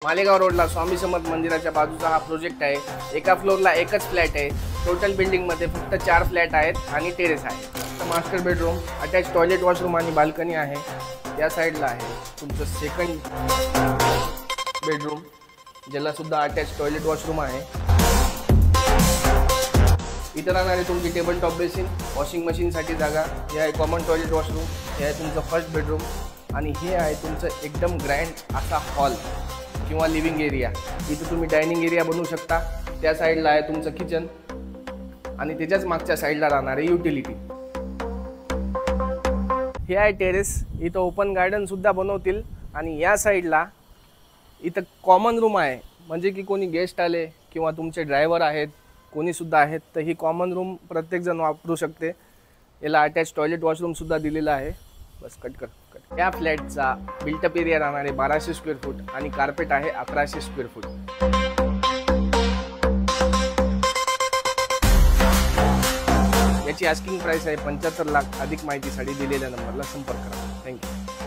मालेगाव रोडला स्वामी समर्थ मंदिराच्या बाजूचा हा प्रोजेक्ट आहे। एका फ्लोअरला एकच फ्लॅट आहे। टोटल बिल्डिंग मध्ये फक्त 4 फ्लॅट आहेत आणि टेरेस आहे। Master bedroom, attach toilet, washroom आणि बाल्कनी आहे। या साइडला आहे तुमचं सेकंड बेडरूम, ज्याला सुद्धा अटॅच टॉयलेट वॉशरूम आहे। इतर राहणारे तुमची टेबल टॉप बेसिन, वॉशिंग मशीनसाठी जागा, हे आहे कॉमन टॉयलेट वॉशरूम, हे आहे तुमचं फर्स्ट बेडरूम आणि हे आहे तुमचं एकदम ग्रँड असा हॉल किंवा लिव्हिंग एरिया। इथे तुम्ही डायनिंग एरिया बनवू शकता। त्या साइडला आहे तुमचं किचन आणि त्याच्याच मागच्या साइडला राहणारे युटिलिटी। हे आहे टेरेस, इथं ओपन गार्डन सुद्धा बनवतील आणि या साइडला इथं कॉमन रूम आहे, म्हणजे की कोणी गेस्ट आले किंवा तुमचे ड्रायव्हर आहेत, कोणी सुद्धा आहेत तर ही कॉमन रूम प्रत्येक जण वापरू शकते। याला अटॅच टॉयलेट वॉशरूम सुद्धा दिलेला आहे। बस कट कर। या फ्लॅटचा बिल्टअप एरिया राहणार आहे 1200 स्क्वेअर फूट आणि कार्पेट आहे 1100 स्क्वेअर फूट। याची आस्किंग प्राइस आहे 75 लाख। अधिक माहितीसाठी दिलेल्या नंबरला संपर्क करा। थँक्यू।